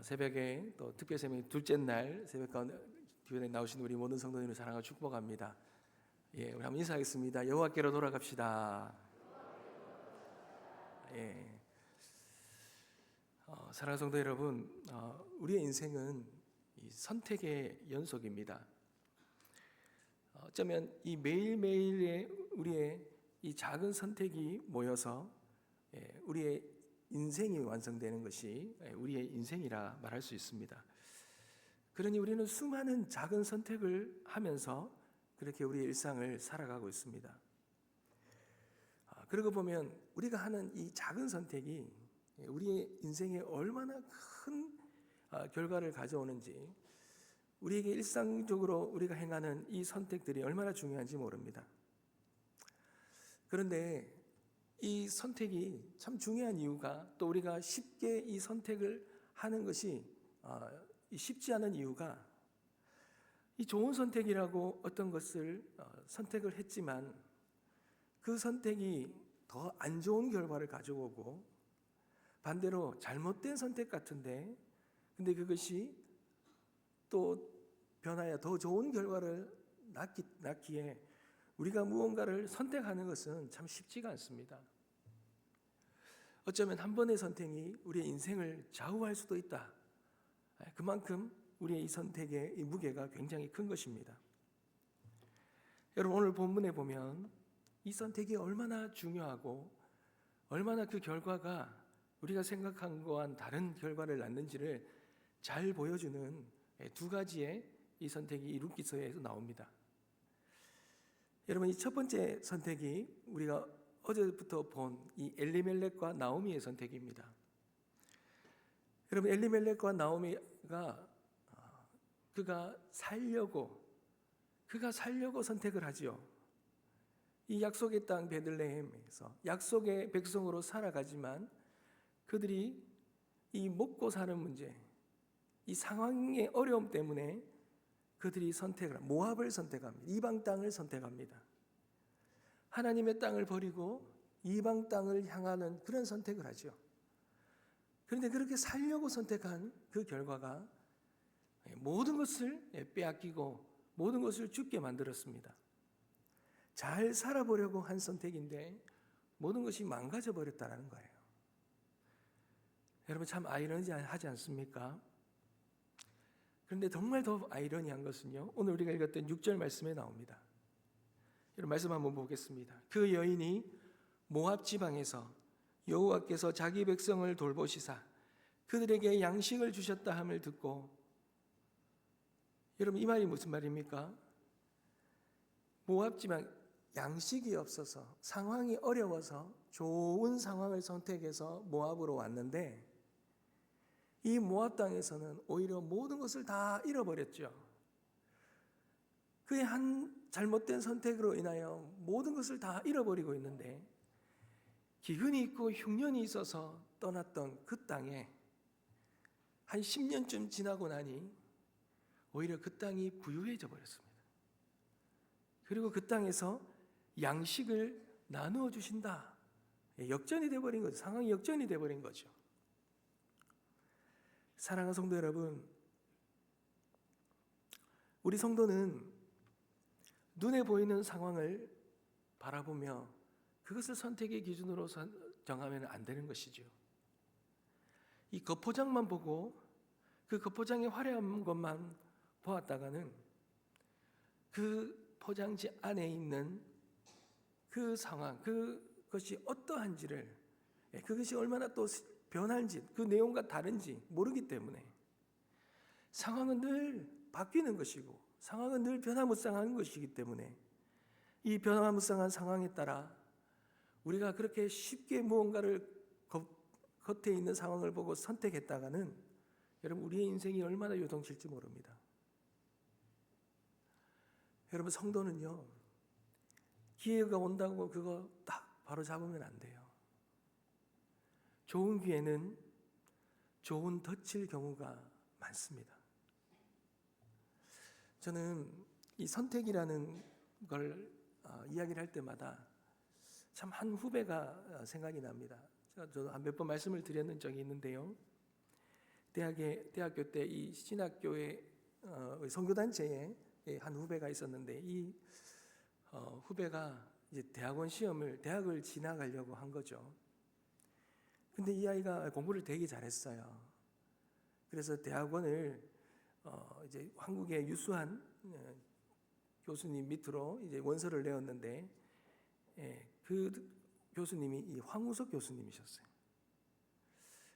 새벽에 또 특별세명 둘째 날 새벽 가운데 교회에 나오신 우리 모든 성도님을 사랑하고 축복합니다. 우리 한번 인사하겠습니다. 여호와께로 돌아갑시다. 사랑하는 성도 여러분, 우리의 인생은 이 선택의 연속입니다. 어쩌면 이 매일매일의 우리의 이 작은 선택이 모여서 우리의 인생이 완성되는 것이 우리의 인생이라 말할 수 있습니다. 그러니 우리는 수많은 작은 선택을 하면서 그렇게 우리의 일상을 살아가고 있습니다. 그러고 보면 우리가 하는 이 작은 선택이 우리의 인생에 얼마나 큰 결과를 가져오는지, 우리에게 일상적으로 우리가 행하는 이 선택들이 얼마나 중요한지 모릅니다. 그런데 이 선택이 참 중요한 이유가, 또 우리가 쉽게 이 선택을 하는 것이 쉽지 않은 이유가, 이 좋은 선택이라고 어떤 것을 선택을 했지만 그 선택이 더 안 좋은 결과를 가져오고, 반대로 잘못된 선택 같은데 근데 그것이 또 변하여 더 좋은 결과를 낳기에 우리가 무언가를 선택하는 것은 참 쉽지가 않습니다. 어쩌면 한 번의 선택이 우리의 인생을 좌우할 수도 있다. 그만큼 우리의 이 선택의 이 무게가 굉장히 큰 것입니다. 여러분, 오늘 본문에 보면 이 선택이 얼마나 중요하고 얼마나 그 결과가 우리가 생각한 것과는 다른 결과를 낳는지를 잘 보여주는 두 가지의 이 선택이 이 룻기서에서 나옵니다. 여러분, 이 첫 번째 선택이 우리가 어제부터 본 이 엘리멜렉과 나오미의 선택입니다. 여러분, 엘리멜렉과 나오미가 그가 살려고 선택을 하지요. 이 약속의 땅 베들레헴에서 약속의 백성으로 살아가지만 그들이 이 먹고 사는 문제, 이 상황의 어려움 때문에 그들이 모압을 선택합니다. 이방 땅을 선택합니다. 하나님의 땅을 버리고 이방 땅을 향하는 그런 선택을 하죠. 그런데 그렇게 살려고 선택한 그 결과가 모든 것을 빼앗기고 모든 것을 죽게 만들었습니다. 잘 살아보려고 한 선택인데 모든 것이 망가져 버렸다는 거예요. 여러분, 참 아이러니하지 않습니까? 그런데 정말 더 아이러니한 것은요, 오늘 우리가 읽었던 6절 말씀에 나옵니다. 여러분, 말씀 한번 보겠습니다. 그 여인이 모압 지방에서 여호와께서 자기 백성을 돌보시사 그들에게 양식을 주셨다 함을 듣고, 여러분, 이 말이 무슨 말입니까? 모압 지방, 양식이 없어서 상황이 어려워서 좋은 상황을 선택해서 모압으로 왔는데, 이 모압 땅에서는 오히려 모든 것을 다 잃어버렸죠. 그의 한 잘못된 선택으로 인하여 모든 것을 다 잃어버리고 있는데, 기근이 있고 흉년이 있어서 떠났던 그 땅에 한 10년쯤 지나고 나니 오히려 그 땅이 부유해져 버렸습니다. 그리고 그 땅에서 양식을 나누어 주신다. 역전이 되어버린 거죠. 상황이 역전이 되어버린 거죠. 사랑하는 성도 여러분, 우리 성도는 눈에 보이는 상황을 바라보며 그것을 선택의 기준으로 정하면 안 되는 것이죠. 이 겉포장만 보고 그 겉포장의 화려한 것만 보았다가는 그 포장지 안에 있는 그 상황, 그것이 어떠한지를, 그것이 얼마나 또 변할지, 그 내용과 다른지 모르기 때문에, 상황은 늘 바뀌는 것이고 상황은 늘 변화무쌍한 것이기 때문에, 이 변화무쌍한 상황에 따라 우리가 그렇게 쉽게 무언가를 겉에 있는 상황을 보고 선택했다가는 여러분, 우리의 인생이 얼마나 요동칠지 모릅니다. 여러분, 성도는요, 기회가 온다고 그거 딱 바로 잡으면 안 돼요. 좋은 기회는 좋은 덫일 경우가 많습니다. 저는 이 선택이라는 걸 이야기를 할 때마다 참 한 후배가 생각이 납니다. 저도 몇 번 말씀을 드렸는 적이 있는데요, 대학교 때 이 신학교의 선교단체에 한 후배가 있었는데 이 후배가 이제 대학을 진학하려고 한 거죠. 근데 이 아이가 공부를 되게 잘했어요. 그래서 대학원을 이제 한국의 유수한 교수님 밑으로 이제 원서를 내었는데 그 교수님이 이 황우석 교수님이셨어요.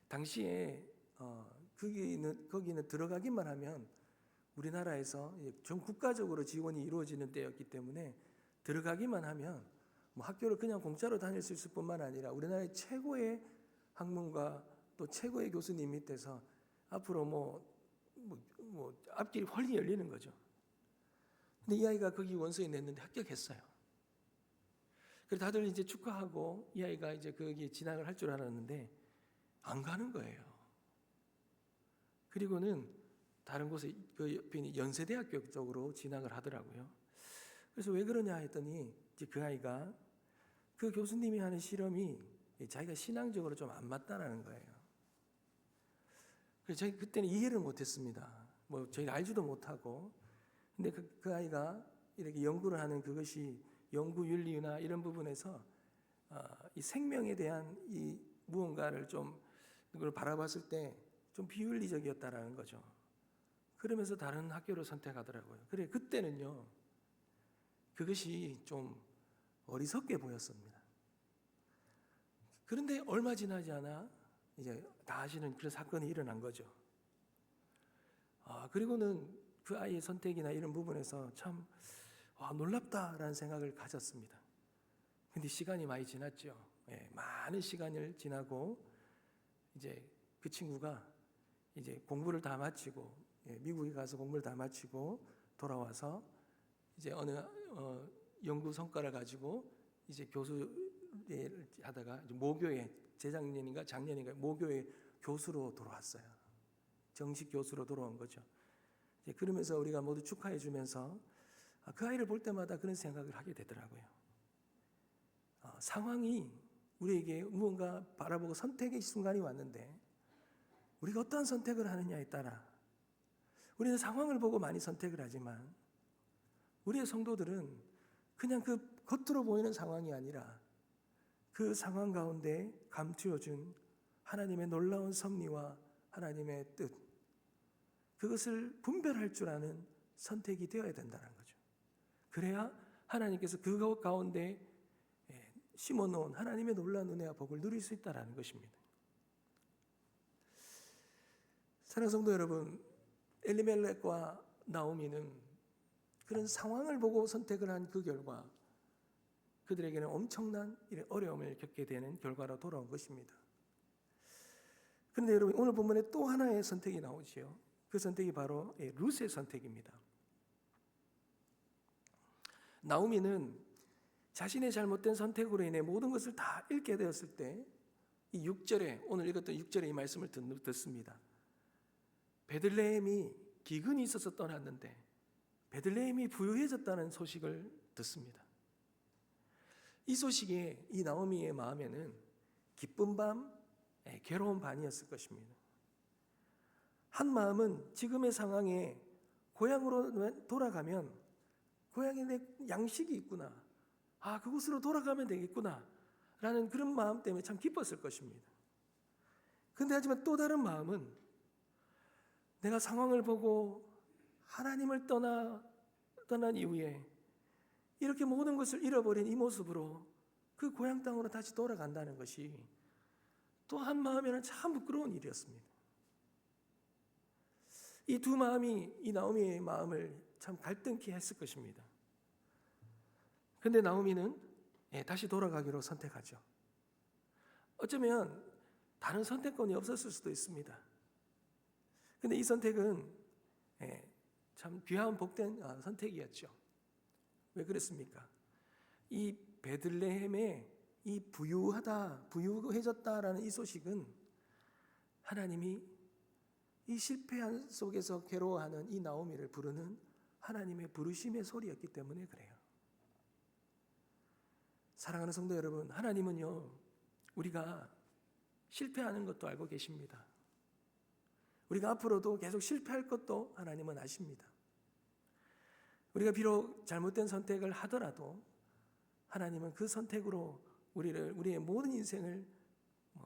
당시에 거기는 들어가기만 하면 우리나라에서 전 국가적으로 지원이 이루어지는 때였기 때문에 들어가기만 하면 뭐 학교를 그냥 공짜로 다닐 수 있을 뿐만 아니라 우리나라의 최고의 학문가 또 최고의 교수님 밑에서 앞으로 뭐 앞길이 헐리 열리는 거죠. 근데 이 아이가 거기 원서에 냈는데 합격했어요. 그래서 다들 이제 축하하고 이 아이가 이제 거기에 진학을 할 줄 알았는데 안 가는 거예요. 그리고는 다른 곳에 그 옆에 있는 연세대학교 쪽으로 진학을 하더라고요. 그래서 왜 그러냐 했더니 이제 그 아이가 그 교수님이 하는 실험이 자기가 신앙적으로 좀 안 맞다라는 거예요. 그래서 저희 그때는 이해를 못했습니다. 뭐 저희가 알지도 못하고, 근데 그 아이가 이렇게 연구를 하는 그것이 연구 윤리나 이런 부분에서 이 생명에 대한 이 무언가를 좀 그걸 바라봤을 때 좀 비윤리적이었다라는 거죠. 그러면서 다른 학교를 선택하더라고요. 그래 그때는요 그것이 좀 어리석게 보였습니다. 그런데 얼마 지나지 않아 이제 다 아시는 그런 사건이 일어난 거죠. 그리고는 그 아이의 선택이나 이런 부분에서 참 놀랍다라는 생각을 가졌습니다. 근데 시간이 많이 지났죠. 많은 시간을 지나고 이제 그 친구가 이제 공부를 다 마치고 미국에 가서 공부를 다 마치고 돌아와서 이제 어느 연구 성과를 가지고 이제 교수를 하다가 모교회 재작년인가 작년인가 모교회 교수로 돌아왔어요. 정식 교수로 돌아온 거죠. 그러면서 우리가 모두 축하해 주면서 그 아이를 볼 때마다 그런 생각을 하게 되더라고요. 상황이 우리에게 무언가 바라보고 선택의 순간이 왔는데 우리가 어떠한 선택을 하느냐에 따라 우리는 상황을 보고 많이 선택을 하지만 우리의 성도들은 그냥 그 겉으로 보이는 상황이 아니라 그 상황 가운데 감추어준 하나님의 놀라운 섭리와 하나님의 뜻, 그것을 분별할 줄 아는 선택이 되어야 된다는 거죠. 그래야 하나님께서 그것 가운데 심어놓은 하나님의 놀라운 은혜와 복을 누릴 수 있다는 것입니다. 사랑하는 성도 여러분, 엘리멜렉과 나오미는 그런 상황을 보고 선택을 한 그 결과 그들에게는 엄청난 어려움을 겪게 되는 결과로 돌아온 것입니다. 그런데 여러분 오늘 본문에 또 하나의 선택이 나오지요. 그 선택이 바로 룻의 선택입니다. 나오미는 자신의 잘못된 선택으로 인해 모든 것을 다 잃게 되었을 때 이 6절에 오늘 읽었던 6절에 이 말씀을 듣습니다. 베들레헴이 기근이 있어서 떠났는데 베들레헴이 부유해졌다는 소식을 듣습니다. 이 소식에 이 나오미의 마음에는 기쁜 반, 괴로운 반이었을 것입니다. 한 마음은 지금의 상황에 고향으로 돌아가면 고향에 내 양식이 있구나, 그곳으로 돌아가면 되겠구나 라는 그런 마음 때문에 참 기뻤을 것입니다. 그런데 하지만 또 다른 마음은 내가 상황을 보고 하나님을 떠난 이후에 이렇게 모든 것을 잃어버린 이 모습으로 그 고향 땅으로 다시 돌아간다는 것이 또 한 마음에는 참 부끄러운 일이었습니다. 이 두 마음이 이 나오미의 마음을 참 갈등케 했을 것입니다. 그런데 나오미는 다시 돌아가기로 선택하죠. 어쩌면 다른 선택권이 없었을 수도 있습니다. 그런데 이 선택은 참 귀한 복된 선택이었죠. 왜 그랬습니까? 이 베들레헴에 이 부유해졌다라는 이 소식은 하나님이 이 실패한 속에서 괴로워하는 이 나오미를 부르는 하나님의 부르심의 소리였기 때문에 그래요. 사랑하는 성도 여러분, 하나님은요 우리가 실패하는 것도 알고 계십니다. 우리가 앞으로도 계속 실패할 것도 하나님은 아십니다. 우리가 비록 잘못된 선택을 하더라도 하나님은 그 선택으로 우리의 모든 인생을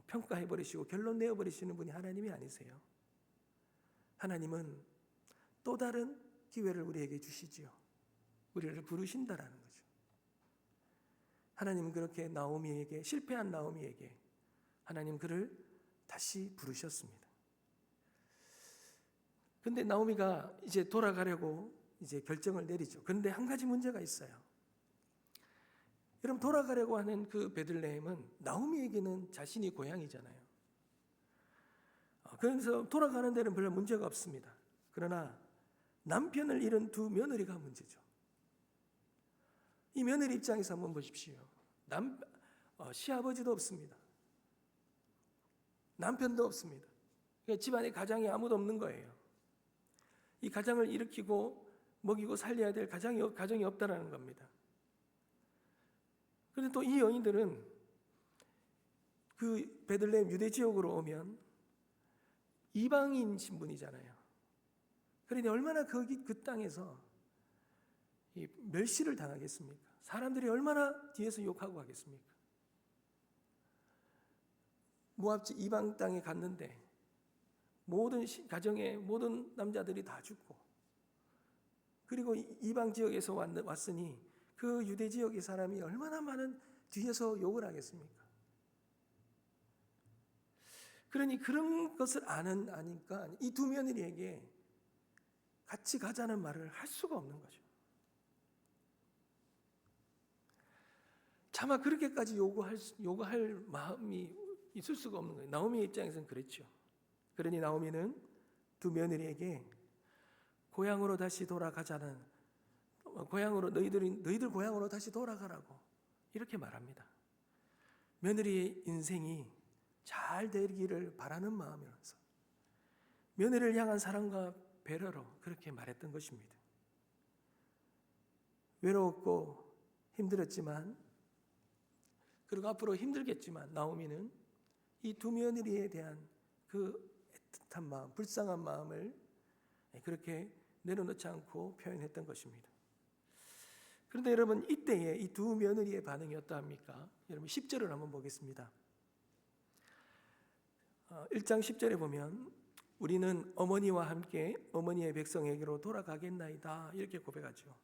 평가해버리시고 결론 내어버리시는 분이 하나님이 아니세요. 하나님은 또 다른 기회를 우리에게 주시지요. 우리를 부르신다라는 거죠. 하나님은 그렇게 나오미에게, 실패한 나오미에게 하나님 그를 다시 부르셨습니다. 근데 나오미가 이제 돌아가려고 이제 결정을 내리죠. 그런데 한 가지 문제가 있어요. 여러분, 돌아가려고 하는 그 베들레헴은 나오미에게는 자신이 고향이잖아요. 그래서 돌아가는 데는 별로 문제가 없습니다. 그러나 남편을 잃은 두 며느리가 문제죠. 이 며느리 입장에서 한번 보십시오. 시아버지도 없습니다. 남편도 없습니다. 그러니까 집안에 가장이 아무도 없는 거예요. 이 가장을 일으키고 먹이고 살려야 될 가정이 없다라는 겁니다. 그런데 또 이 여인들은 그 베들레헴 유대 지역으로 오면 이방인 신분이잖아요. 그러니 얼마나 그 땅에서 멸시를 당하겠습니까? 사람들이 얼마나 뒤에서 욕하고 하겠습니까? 모압지 이방 땅에 갔는데 모든 가정의 모든 남자들이 다 죽고, 그리고 이방 지역에서 왔으니 그 유대 지역의 사람이 얼마나 많은 뒤에서 욕을 하겠습니까? 그러니 그런 것을 아니까 이 두 며느리에게 같이 가자는 말을 할 수가 없는 거죠. 차마 그렇게까지 요구할 마음이 있을 수가 없는 거예요. 나오미의 입장에서는 그랬죠. 그러니 나오미는 두 며느리에게 고향으로 다시 돌아가자는, 너희들 고향으로 다시 돌아가라고 이렇게 말합니다. 며느리의 인생이 잘 되기를 바라는 마음이라서 며느리를 향한 사랑과 배려로 그렇게 말했던 것입니다. 외로웠고 힘들었지만, 그리고 앞으로 힘들겠지만 나오미는 이 두 며느리에 대한 그 애틋한 마음, 불쌍한 마음을 그렇게 내려놓지 않고 표현했던 것입니다. 그런데 여러분, 이때에 이 두 며느리의 반응이 어떠합니까? 여러분 10절을 한번 보겠습니다. 1장 10절에 보면 우리는 어머니와 함께 어머니의 백성에게로 돌아가겠나이다 이렇게 고백하죠.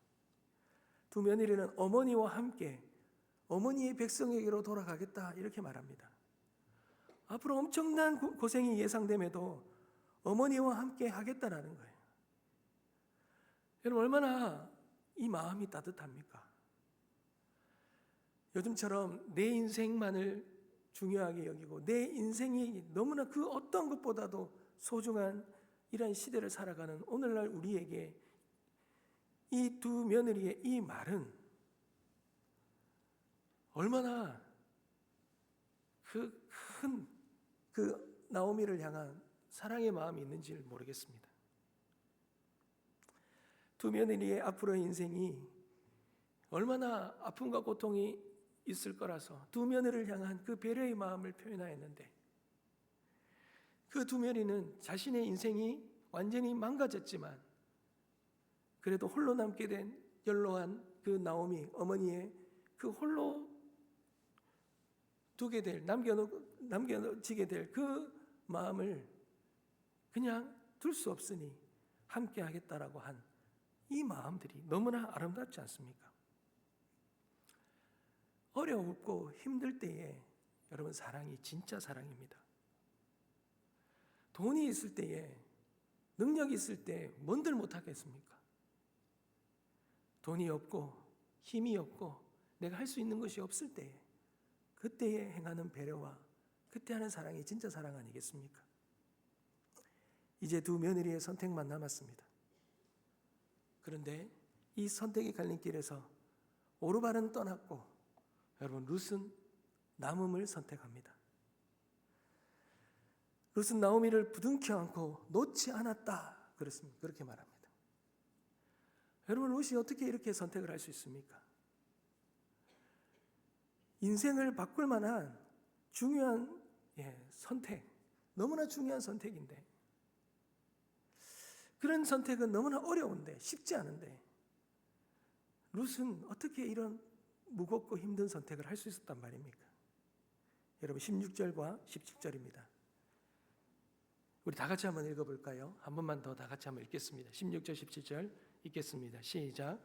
두 며느리는 어머니와 함께 어머니의 백성에게로 돌아가겠다 이렇게 말합니다. 앞으로 엄청난 고생이 예상됨에도 어머니와 함께 하겠다라는 거예요. 여러분, 얼마나 이 마음이 따뜻합니까? 요즘처럼 내 인생만을 중요하게 여기고 내 인생이 너무나 그 어떤 것보다도 소중한 이런 시대를 살아가는 오늘날 우리에게 이 두 며느리의 이 말은 얼마나 그 나오미를 향한 사랑의 마음이 있는지를 모르겠습니다. 두 며느리의 앞으로의 인생이 얼마나 아픔과 고통이 있을 거라서 두 며느리를 향한 그 배려의 마음을 표현하였는데, 그 두 며느리는 자신의 인생이 완전히 망가졌지만 그래도 홀로 남게 된 연로한 그 나오미 어머니의 그 홀로 남겨지게 될 그 마음을 그냥 둘 수 없으니 함께 하겠다라고 한 이 마음들이 너무나 아름답지 않습니까? 어렵고 힘들 때에 여러분, 사랑이 진짜 사랑입니다. 돈이 있을 때에, 능력이 있을 때 뭔들 못하겠습니까? 돈이 없고 힘이 없고 내가 할 수 있는 것이 없을 때에, 그때에 행하는 배려와 그때 하는 사랑이 진짜 사랑 아니겠습니까? 이제 두 며느리의 선택만 남았습니다. 그런데 이 선택의 갈림길에서 오르반은 떠났고 여러분, 룻은 남음을 선택합니다. 룻은 나오미를 부둥켜 안고 놓지 않았다 그렇게 말합니다. 여러분, 룻이 어떻게 이렇게 선택을 할 수 있습니까? 인생을 바꿀 만한 중요한 선택, 너무나 중요한 선택인데 그런 선택은 너무나 어려운데, 쉽지 않은데 룻은 어떻게 이런 무겁고 힘든 선택을 할 수 있었단 말입니까? 여러분 16절과 17절입니다. 우리 다 같이 한번 읽어볼까요? 한 번만 더 다 같이 한번 읽겠습니다. 16절 17절 읽겠습니다. 시작.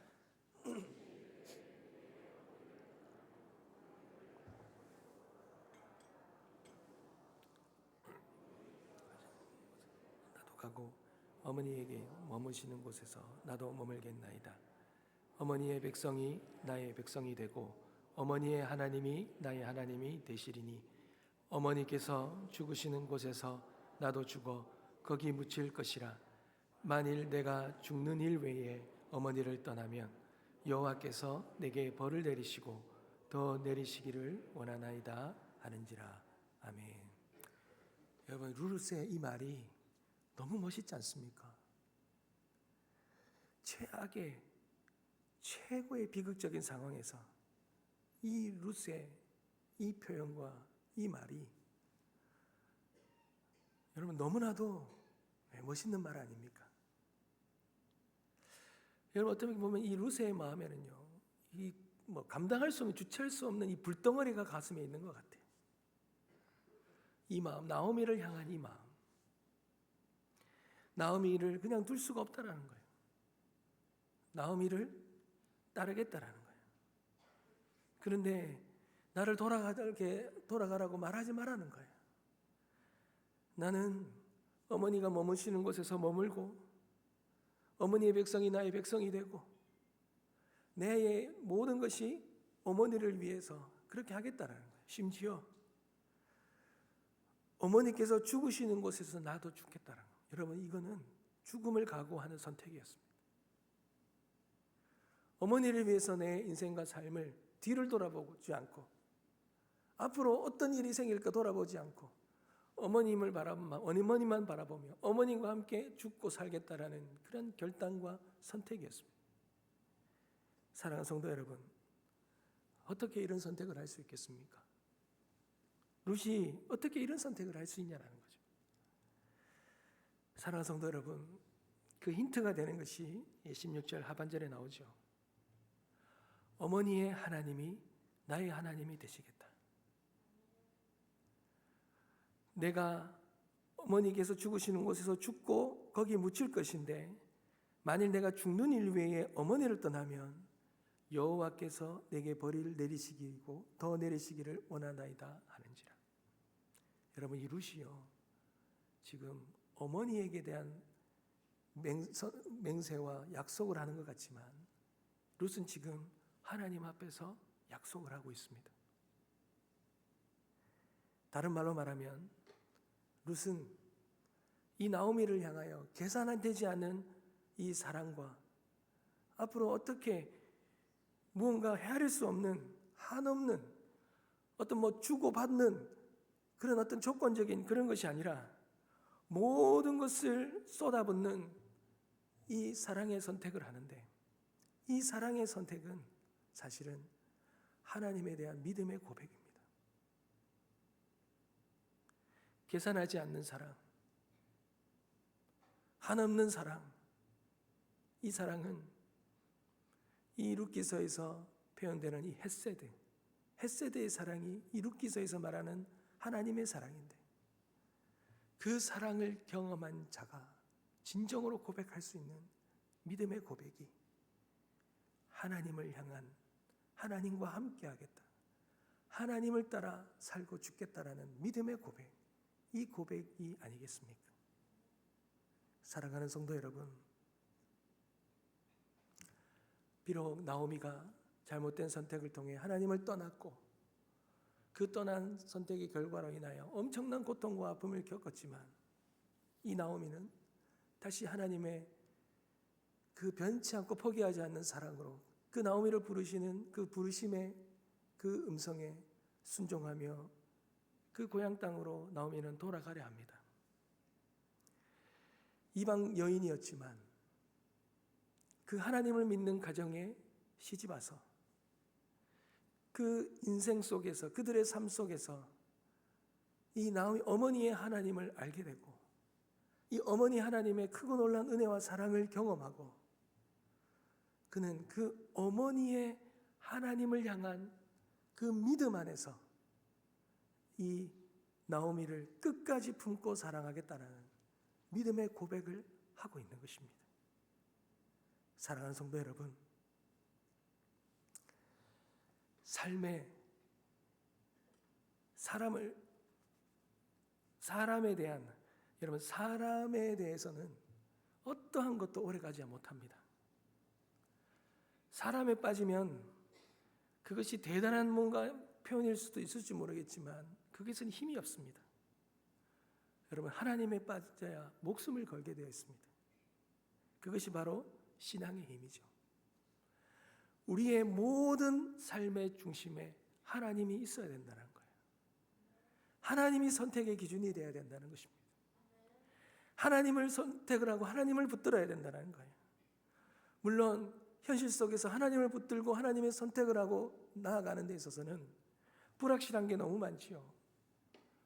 나도 가고 어머니에게 머무시는 곳에서 나도 머물겠나이다. 어머니의 백성이 나의 백성이 되고 어머니의 하나님이 나의 하나님이 되시리니 어머니께서 죽으시는 곳에서 나도 죽어 거기 묻힐 것이라. 만일 내가 죽는 일 외에 어머니를 떠나면 여호와께서 내게 벌을 내리시고 더 내리시기를 원하나이다 하는지라. 아멘. 여러분, 룻의 이 말이 너무 멋있지 않습니까? 최악의 최고의 비극적인 상황에서 이 룻의 이 표현과 이 말이 여러분 너무나도 멋있는 말 아닙니까? 여러분 어떻게 보면 이 룻의 마음에는요, 이 감당할 수 없는, 주체할 수 없는 이 불덩어리가 가슴에 있는 것 같아요. 이 마음, 나오미를 향한 이 마음, 나오미를 그냥 둘 수가 없다라는 거예요. 나오미를 따르겠다라는 거예요. 그런데 나를 돌아가라고 말하지 말라는 거예요. 나는 어머니가 머무시는 곳에서 머물고 어머니의 백성이 나의 백성이 되고 내 모든 것이 어머니를 위해서 그렇게 하겠다라는 거예요. 심지어 어머니께서 죽으시는 곳에서 나도 죽겠다라는 거예요. 여러분, 이거는 죽음을 각오하는 선택이었습니다. 어머니를 위해서 내 인생과 삶을 뒤를 돌아보지 않고 앞으로 어떤 일이 생길까 돌아보지 않고 어머니만 바라보며 어머님과 함께 죽고 살겠다라는 그런 결단과 선택이었습니다. 사랑하는 성도 여러분, 어떻게 이런 선택을 할 수 있겠습니까? 룻이 어떻게 이런 선택을 할 수 있냐는 거죠. 사랑하는 성도 여러분, 그 힌트가 되는 것이 16절 하반절에 나오죠. 어머니의 하나님이 나의 하나님이 되시겠다. 내가 어머니께서 죽으시는 곳에서 죽고 거기 묻힐 것인데 만일 내가 죽는 일 외에 어머니를 떠나면 여호와께서 내게 벌을 내리시기고 더 내리시기를 원하나이다 하는지라. 여러분, 이 룻이요, 지금 어머니에게 대한 맹세와 약속을 하는 것 같지만 룻은 지금 하나님 앞에서 약속을 하고 있습니다. 다른 말로 말하면 룻은 이 나오미를 향하여 계산되지 않은 이 사랑과 앞으로 어떻게 무언가 헤아릴 수 없는, 한없는 어떤 주고받는 그런 어떤 조건적인 그런 것이 아니라 모든 것을 쏟아붓는 이 사랑의 선택을 하는데, 이 사랑의 선택은 사실은 하나님에 대한 믿음의 고백입니다. 계산하지 않는 사랑, 한없는 사랑, 이 사랑은 이 룻기서에서 표현되는 이 헤세드의 사랑이 이 룻기서에서 말하는 하나님의 사랑인데, 그 사랑을 경험한 자가 진정으로 고백할 수 있는 믿음의 고백이 하나님을 향한, 하나님과 함께 하겠다, 하나님을 따라 살고 죽겠다라는 믿음의 고백, 이 고백이 아니겠습니까? 사랑하는 성도 여러분, 비록 나오미가 잘못된 선택을 통해 하나님을 떠났고 그 떠난 선택의 결과로 인하여 엄청난 고통과 아픔을 겪었지만 이 나오미는 다시 하나님의 그 변치 않고 포기하지 않는 사랑으로 그 나오미를 부르시는 그 부르심의 그 음성에 순종하며 그 고향 땅으로 나오미는 돌아가려 합니다. 이방 여인이었지만 그 하나님을 믿는 가정에 시집와서 그 인생 속에서, 그들의 삶 속에서 이 나오미 어머니의 하나님을 알게 되고 이 어머니 하나님의 크고 놀라운 은혜와 사랑을 경험하고 그는 그 어머니의 하나님을 향한 그 믿음 안에서 이 나오미를 끝까지 품고 사랑하겠다는 믿음의 고백을 하고 있는 것입니다. 사랑하는 성도 여러분, 삶에 사람에 대해서는 어떠한 것도 오래가지 못합니다. 사람에 빠지면 그것이 대단한 뭔가 표현일 수도 있을지 모르겠지만 그것은 힘이 없습니다. 여러분, 하나님에 빠져야 목숨을 걸게 되어 있습니다. 그것이 바로 신앙의 힘이죠. 우리의 모든 삶의 중심에 하나님이 있어야 된다는 거예요. 하나님이 선택의 기준이 되어야 된다는 것입니다. 하나님을 선택을 하고 하나님을 붙들어야 된다는 거예요. 물론 현실 속에서 하나님을 붙들고 하나님의 선택을 하고 나아가는 데 있어서는 불확실한 게 너무 많지요.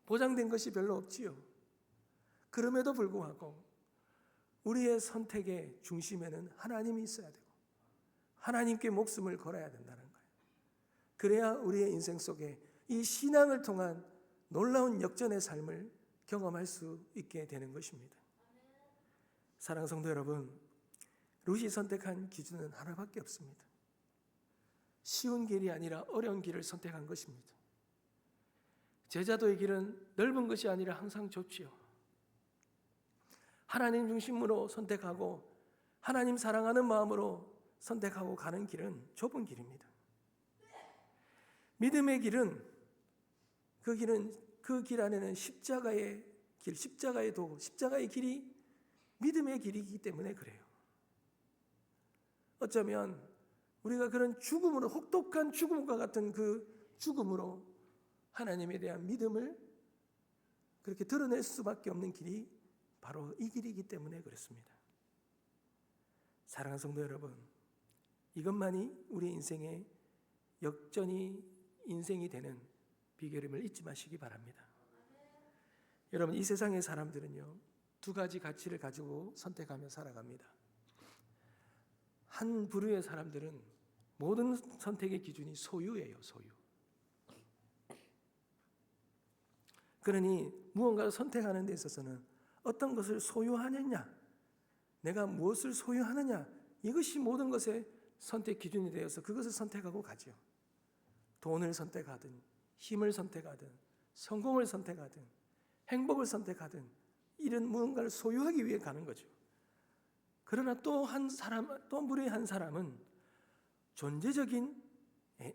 보장된 것이 별로 없지요. 그럼에도 불구하고 우리의 선택의 중심에는 하나님이 있어야 되고 하나님께 목숨을 걸어야 된다는 거예요. 그래야 우리의 인생 속에 이 신앙을 통한 놀라운 역전의 삶을 경험할 수 있게 되는 것입니다. 사랑하는 성도 여러분, 룻이 선택한 기준은 하나밖에 없습니다. 쉬운 길이 아니라 어려운 길을 선택한 것입니다. 제자도의 길은 넓은 것이 아니라 항상 좁지요. 하나님 중심으로 선택하고 하나님 사랑하는 마음으로 선택하고 가는 길은 좁은 길입니다. 믿음의 길은 그 길 안에는 십자가의 길, 십자가의 도구, 십자가의 길이 믿음의 길이기 때문에 그래요. 어쩌면 우리가 그런 죽음으로, 혹독한 죽음과 같은 그 죽음으로 하나님에 대한 믿음을 그렇게 드러낼 수밖에 없는 길이 바로 이 길이기 때문에 그렇습니다. 사랑하는 성도 여러분, 이것만이 우리 인생의 역전이 인생이 되는 비결임을 잊지 마시기 바랍니다. 여러분, 이 세상의 사람들은요, 두 가지 가치를 가지고 선택하며 살아갑니다. 한 부류의 사람들은 모든 선택의 기준이 소유예요, 소유. 그러니 무언가를 선택하는 데 있어서는 어떤 것을 소유하느냐, 내가 무엇을 소유하느냐, 이것이 모든 것의 선택 기준이 되어서 그것을 선택하고 가죠. 돈을 선택하든, 힘을 선택하든, 성공을 선택하든, 행복을 선택하든, 이런 무언가를 소유하기 위해 가는 거죠. 그러나 또 한 무리의 한 사람은 존재적인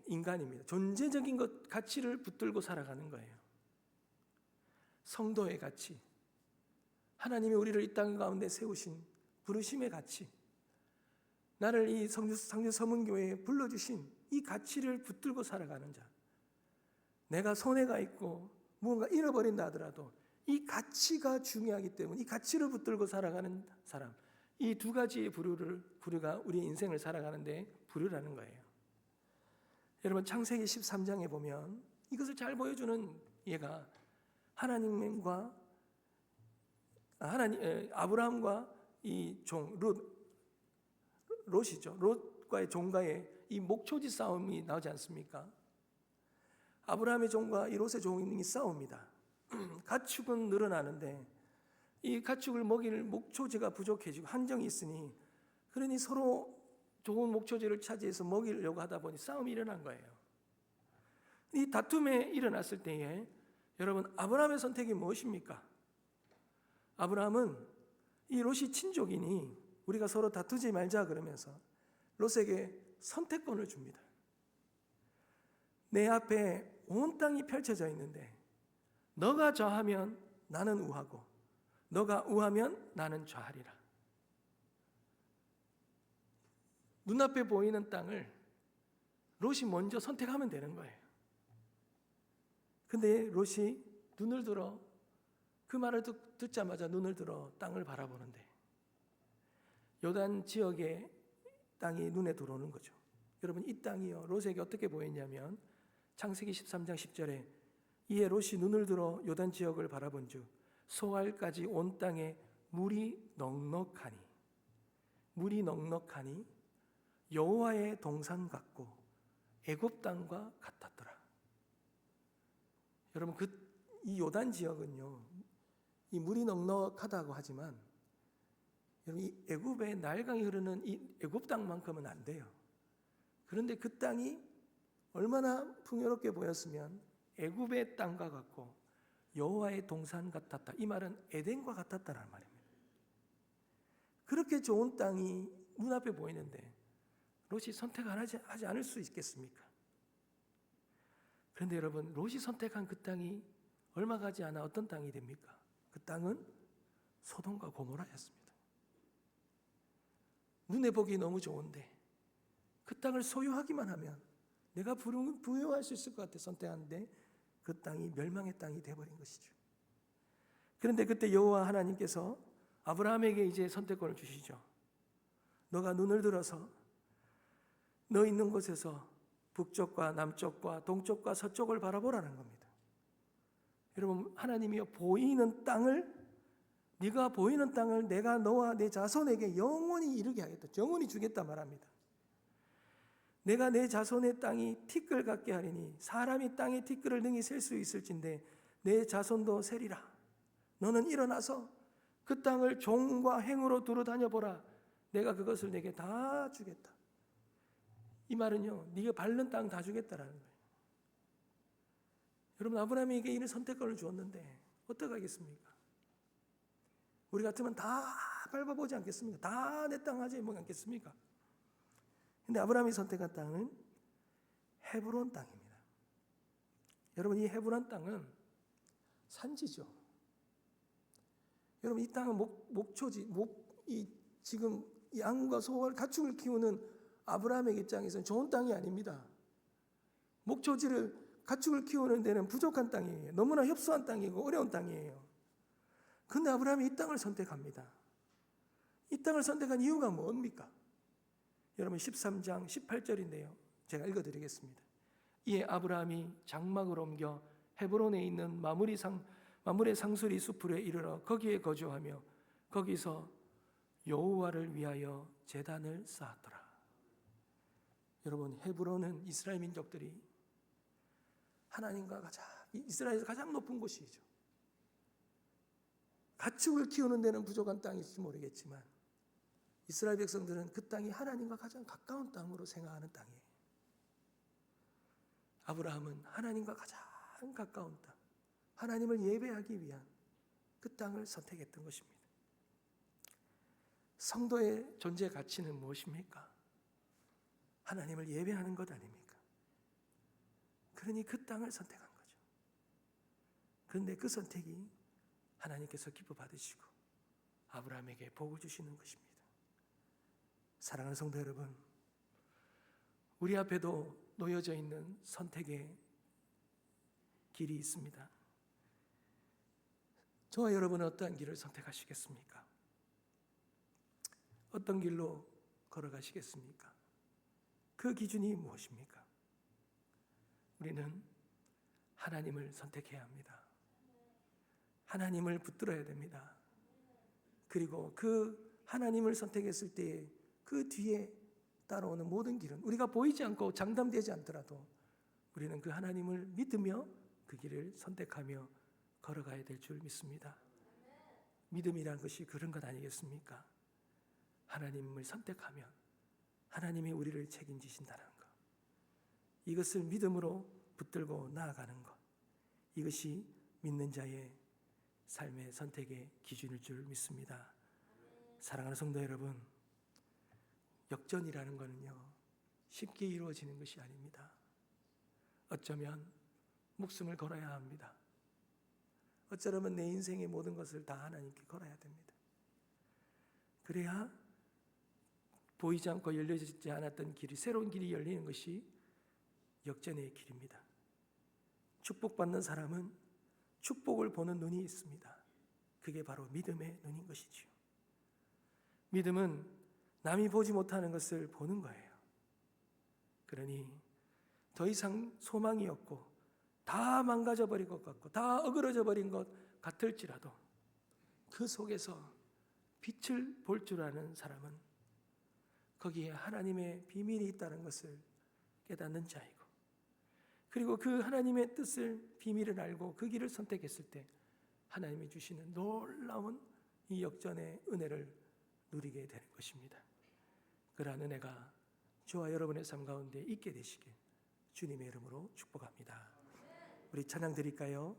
인간입니다. 존재적인 것, 가치를 붙들고 살아가는 거예요. 성도의 가치, 하나님이 우리를 이 땅 가운데 세우신 부르심의 가치, 나를 이 상주 서문교회에 불러주신 이 가치를 붙들고 살아가는 자, 내가 손해가 있고 무언가 잃어버린다 하더라도 이 가치가 중요하기 때문에 이 가치를 붙들고 살아가는 사람, 이 두 가지의 부류가 우리 인생을 살아가는데 부류라는 거예요. 여러분, 창세기 13장에 보면 이것을 잘 보여주는 예가 아브라함과 이 종 롯이죠. 롯과의 종과의 이 목초지 싸움이 나오지 않습니까? 아브라함의 종과 이 롯의 종이 싸웁니다. 가축은 늘어나는데 이 가축을 먹일 목초지가 부족해지고 한정이 있으니, 그러니 서로 좋은 목초지를 차지해서 먹이려고 하다 보니 싸움이 일어난 거예요. 이 다툼에 일어났을 때에 여러분, 아브라함의 선택이 무엇입니까? 아브라함은 이 롯이 친족이니 우리가 서로 다투지 말자 그러면서 롯에게 선택권을 줍니다. 내 앞에 온 땅이 펼쳐져 있는데 너가 좌하면 나는 우하고 너가 우하면 나는 좌하리라. 눈앞에 보이는 땅을 롯이 먼저 선택하면 되는 거예요. 근데 롯이 눈을 들어, 그 말을 듣자마자 눈을 들어 땅을 바라보는데 요단 지역의 땅이 눈에 들어오는 거죠. 여러분, 이 땅이요, 롯에게 어떻게 보였냐면 창세기 13장 10절에 이에 롯이 눈을 들어 요단 지역을 바라본즉 소알까지 온 땅에 물이 넉넉하니 여호와의 동산 같고 애굽 땅과 같았더라. 여러분, 이 요단 지역은요, 이 물이 넉넉하다고 하지만 여러분, 이 애굽의 나일강이 흐르는 이 애굽 땅만큼은 안 돼요. 그런데 그 땅이 얼마나 풍요롭게 보였으면 애굽의 땅과 같고 여호와의 동산 같았다. 이 말은 에덴과 같았다라는 말입니다. 그렇게 좋은 땅이 눈앞에 보이는데 롯이 선택을 하지 않을 수 있겠습니까? 그런데 여러분, 롯이 선택한 그 땅이 얼마 가지 않아 어떤 땅이 됩니까? 그 땅은 소돔과 고모라였습니다. 눈에 보기 너무 좋은데 그 땅을 소유하기만 하면 내가 부유할 수 있을 것 같아 선택하는데 그 땅이 멸망의 땅이 되어버린 것이죠. 그런데 그때 여호와 하나님께서 아브라함에게 이제 선택권을 주시죠. 너가 눈을 들어서 너 있는 곳에서 북쪽과 남쪽과 동쪽과 서쪽을 바라보라는 겁니다. 여러분, 하나님이 보이는 땅을, 네가 보이는 땅을 내가 너와 내 자손에게 영원히 이루게 하겠다. 영원히 주겠다 말합니다. 내가 내 자손의 땅이 티끌 같게 하리니 사람이 땅에 티끌을 능히 셀 수 있을진데 내 자손도 세리라. 너는 일어나서 그 땅을 종과 행으로 두루 다녀보라. 내가 그것을 내게 다 주겠다. 이 말은요, 네가 밟는 땅 다 주겠다라는 거예요. 여러분, 아브라함에게 이런 선택권을 주었는데 어떡하겠습니까? 우리 같으면 다 밟아보지 않겠습니까? 다 내 땅 하지 않겠습니까? 근데 아브라함이 선택한 땅은 헤브론 땅입니다. 여러분, 이 헤브론 땅은 산지죠. 여러분, 이 땅은 목초지, 지금 양과 소와 가축을 키우는 아브라함의 입장에서는 좋은 땅이 아닙니다. 목초지를 가축을 키우는 데는 부족한 땅이에요. 너무나 협소한 땅이고 어려운 땅이에요. 그런데 아브라함이 이 땅을 선택합니다. 이 땅을 선택한 이유가 뭡니까? 여러분, 13장 18절인데요. 제가 읽어드리겠습니다. 이에 아브라함이 장막을 옮겨 헤브론에 있는 마므레 상수리 숲으로 이르러 거기에 거주하며 거기서 여호와를 위하여 제단을 쌓았더라. 여러분, 헤브론은 이스라엘 민족들이 하나님과 이스라엘에서 가장 높은 곳이죠. 가축을 키우는 데는 부족한 땅일지 모르겠지만 이스라엘 백성들은 그 땅이 하나님과 가장 가까운 땅으로 생각하는 땅이에요. 아브라함은 하나님과 가장 가까운 땅, 하나님을 예배하기 위한 그 땅을 선택했던 것입니다. 성도의 존재 가치는 무엇입니까? 하나님을 예배하는 것 아닙니까? 그러니 그 땅을 선택한 거죠. 그런데 그 선택이 하나님께서 기뻐 받으시고 아브라함에게 복을 주시는 것입니다. 사랑하는 성도 여러분, 우리 앞에도 놓여져 있는 선택의 길이 있습니다. 저와 여러분은 어떠한 길을 선택하시겠습니까? 어떤 길로 걸어가시겠습니까? 그 기준이 무엇입니까? 우리는 하나님을 선택해야 합니다. 하나님을 붙들어야 됩니다. 그리고 그 하나님을 선택했을 때에 그 뒤에 따라오는 모든 길은 우리가 보이지 않고 장담되지 않더라도 우리는 그 하나님을 믿으며 그 길을 선택하며 걸어가야 될 줄 믿습니다. 믿음이라는 것이 그런 것 아니겠습니까? 하나님을 선택하면 하나님이 우리를 책임지신다는 것, 이것을 믿음으로 붙들고 나아가는 것, 이것이 믿는 자의 삶의 선택의 기준일 줄 믿습니다. 사랑하는 성도 여러분, 역전이라는 것은요, 쉽게 이루어지는 것이 아닙니다. 어쩌면 목숨을 걸어야 합니다. 어쩌면 내 인생의 모든 것을 다 하나님께 걸어야 됩니다. 그래야 보이지 않고 열려지지 않았던 길이, 새로운 길이 열리는 것이 역전의 길입니다. 축복받는 사람은 축복을 보는 눈이 있습니다. 그게 바로 믿음의 눈인 것이지요. 믿음은 남이 보지 못하는 것을 보는 거예요. 그러니 더 이상 소망이 없고 다 망가져 버린 것 같고 다 어그러져 버린 것 같을지라도 그 속에서 빛을 볼 줄 아는 사람은 거기에 하나님의 비밀이 있다는 것을 깨닫는 자이고, 그리고 그 하나님의 뜻을, 비밀을 알고 그 길을 선택했을 때 하나님이 주시는 놀라운 이 역전의 은혜를 누리게 되는 것입니다. 그러한 은혜가 저와 여러분의 삶 가운데 있게 되시길 주님의 이름으로 축복합니다. 우리 찬양 드릴까요?